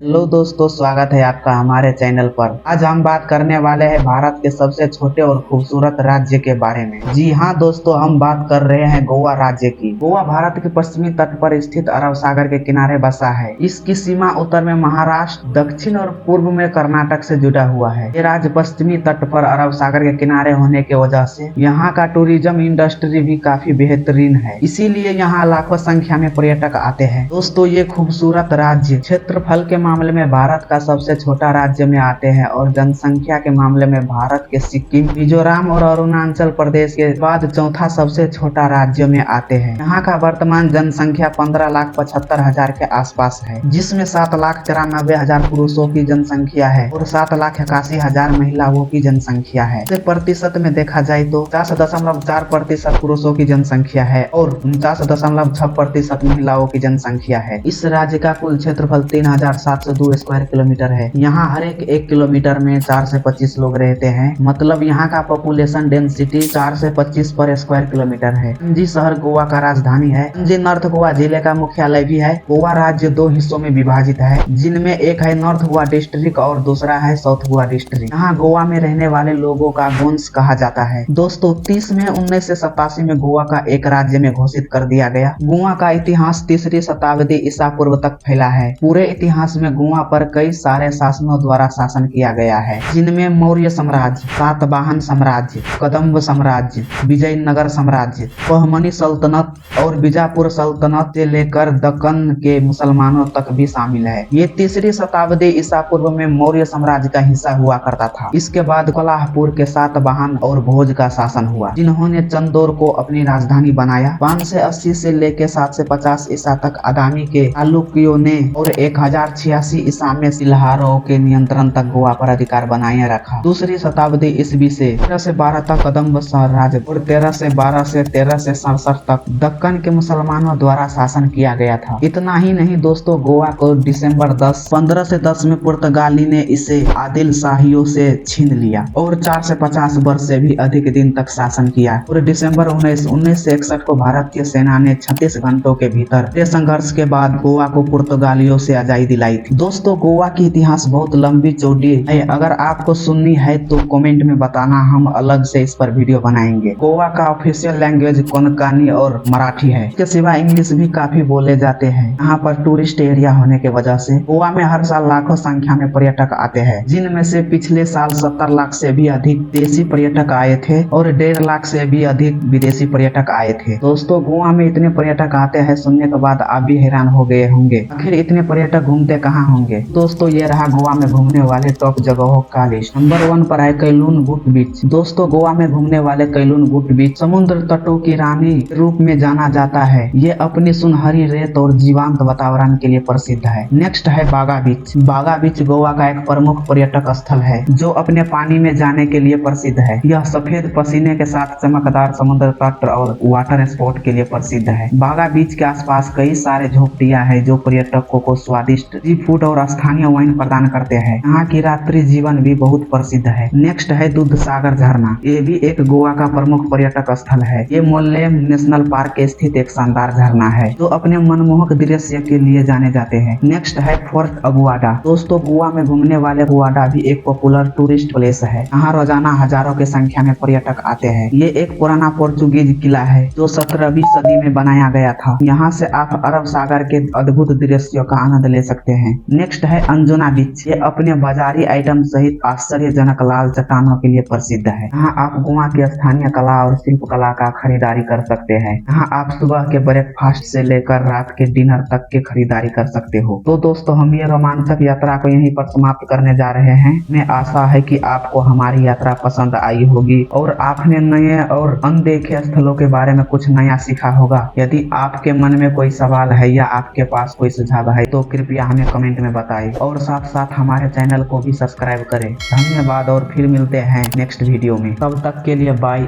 Hello दोस्तों, स्वागत है आपका हमारे चैनल पर। आज हम बात करने वाले हैं भारत के सबसे छोटे और खूबसूरत राज्य के बारे में। जी हाँ दोस्तों, हम बात कर रहे हैं गोवा राज्य की। गोवा भारत के पश्चिमी तट पर स्थित अरब सागर के किनारे बसा है। इसकी सीमा उत्तर में महाराष्ट्र, दक्षिण और पूर्व में कर्नाटक से जुड़ा हुआ है। ये राज्य पश्चिमी तट पर अरब सागर के किनारे होने की वजह से यहाँ का टूरिज्म इंडस्ट्री भी काफी बेहतरीन है, इसीलिए यहाँ लाखों संख्या में पर्यटक आते हैं। दोस्तों, ये खूबसूरत राज्य क्षेत्रफल के मामले में भारत का सबसे छोटा राज्य में आते हैं और जनसंख्या के मामले में भारत के सिक्किम, मिजोरम और अरुणाचल प्रदेश के बाद चौथा सबसे छोटा राज्य में आते हैं। यहाँ का वर्तमान जनसंख्या 15,75,000 के आसपास है, जिसमें 7,93,000 पुरुषों की जनसंख्या है और 7,81,000 महिलाओं की जनसंख्या है। इसे प्रतिशत में देखा जाए तो 50.4% पुरुषों की जनसंख्या है और 49.6% महिलाओं की जनसंख्या है। इस राज्य का कुल क्षेत्रफल 3,702 स्क्वायर किलोमीटर है। यहाँ हर एक किलोमीटर में 4 से 25 लोग रहते हैं, मतलब यहाँ का पॉपुलेशन डेंसिटी 4 से 25 पर स्क्वायर किलोमीटर है। पणजी शहर गोवा का राजधानी है। पणजी नॉर्थ गोवा जिले का मुख्यालय भी है। गोवा राज्य 2 हिस्सों में विभाजित है, जिनमें एक है नॉर्थ गोवा डिस्ट्रिक्ट और दूसरा है साउथ गोवा डिस्ट्रिक्ट। यहाँ गोवा में रहने वाले लोगों का गोंड्स कहा जाता है। दोस्तों, 30 में 1987 में गोवा का एक राज्य में घोषित कर दिया गया। गोवा का इतिहास 3री शताब्दी ईसा पूर्व तक फैला है। पूरे इतिहास में गोवा पर कई सारे शासनों द्वारा शासन किया गया है, जिनमें मौर्य साम्राज्य, सातवाहन साम्राज्य, कदम्ब साम्राज्य, विजयनगर साम्राज्य, बहमनी सल्तनत और बीजापुर सल्तनत से लेकर दक्कन के मुसलमानों तक भी शामिल है। ये 3री शताब्दी ईसा पूर्व में मौर्य साम्राज्य का हिस्सा हुआ करता था। इसके बाद कोल्हापुर के सातवाहन और भोज का शासन हुआ, जिन्होंने चंदौर को अपनी राजधानी बनाया। 580 से लेकर 750 ईसा तक आगामी के चालुक्यों ने और 1086 ईसा में सिल्हारों के नियंत्रण तक गोवा पर अधिकार बनाए रखा। 2री शताब्दी ईस्वी से 13 से 12 तक कदम्ब साम्राज्य और 13 से 12 से 13 से 67 तक दक्कन के मुसलमानों द्वारा शासन किया गया था। इतना ही नहीं दोस्तों, गोवा को दिसंबर 1510 में पुर्तगाली ने इसे आदिल शाहियों से छीन लिया और 4 से 50 वर्ष से भी अधिक दिन तक शासन किया और दिसंबर 1961 को भारतीय सेना ने 36 घंटों के भीतर संघर्ष के बाद गोवा को पुर्तगालियों से आजादी दिलाई थी। दोस्तों, गोवा की इतिहास बहुत लंबी चौड़ी है। अगर आपको सुननी है तो कमेंट में बताना, हम अलग से इस पर वीडियो बनाएंगे। गोवा का ऑफिशियल लैंग्वेज कोंकणी और मराठी है। इसके सिवा इंग्लिश भी काफी बोले जाते हैं। यहाँ पर टूरिस्ट एरिया होने की वजह से गोवा में हर साल लाखों संख्या में पर्यटक आते हैं, जिनमें से पिछले साल 70 लाख से भी अधिक देशी पर्यटक आए थे और 1.5 लाख से भी अधिक विदेशी पर्यटक आए थे। दोस्तों, गोवा में इतने पर्यटक आते हैं, सुनने के बाद आप भी हैरान हो गए होंगे, आखिर इतने पर्यटक घूमते कहाँ होंगे। दोस्तों, ये रहा गोवा में घूमने वाले टॉप जगहों का लिस्ट। नंबर 1 पर है कैलून गुट बीच। दोस्तों, गोवा में घूमने वाले कैलून गुट बीच समुद्र तटों की रानी के रूप में जाना जाता है। ये अपनी सुनहरी रेत और जीवंत वातावरण के लिए प्रसिद्ध है। नेक्स्ट है बागा बीच। बागा बीच गोवा का एक प्रमुख पर्यटक स्थल है, जो अपने पानी में जाने के लिए प्रसिद्ध है। यह सफेद पसीने के साथ चमकदार समुद्र तट और वाटर स्पोर्ट के लिए प्रसिद्ध है। बागा बीच के आसपास कई सारे झोपड़ियां हैं, जो पर्यटकों को स्वादिष्ट सी फूड और स्थानीय वाइन प्रदान करते हैं। यहाँ की रात्रि जीवन भी बहुत प्रसिद्ध है। नेक्स्ट है दूध सागर झरना। ये भी एक गोवा का प्रमुख पर्यटक स्थल है। ये मोल्लेम नेशनल पार्क के स्थित एक शानदार झरना है, जो अपने मनमोहक दृश्य के लिए जाने जाते हैं। नेक्स्ट है फोर्ट अगुआडा। दोस्तों, गोवा में घूमने वाले अगुआडा भी एक पॉपुलर टूरिस्ट प्लेस है। यहाँ रोजाना हजारों की संख्या में पर्यटक आते हैं। ये एक पुराना पोर्चुगीज किला है, जो 17वीं सदी में बनाया गया था। यहाँ से आप अरब सागर के अद्भुत दृश्यों का आनंद ले सकते हैं। नेक्स्ट है अंजुना बीच। ये अपने बाजारी आइटम सहित आश्चर्यजनक लाल चट्टानों के लिए प्रसिद्ध है। यहाँ आप गोवा की स्थानीय कला और शिल्प कला का खरीदारी कर सकते हैं। यहाँ आप सुबह के ब्रेकफास्ट से लेकर रात के डिनर तक के खरीदारी कर सकते हो। तो दोस्तों, हम ये रोमांचक यात्रा को यहीं पर समाप्त करने जा रहे हैं। मैं आशा है कि आपको हमारी यात्रा पसंद आई होगी और आपने नए और अनदेखे स्थलों के बारे में कुछ नया सीखा होगा। यदि आपके मन में कोई सवाल है या आपके पास कोई सुझाव है तो कृपया हमें कमेंट में बताएं और साथ साथ हमारे चैनल को भी सब्सक्राइब करें। धन्यवाद और फिर मिलते हैं नेक्स्ट वीडियो में। तब तक के लिए बाय।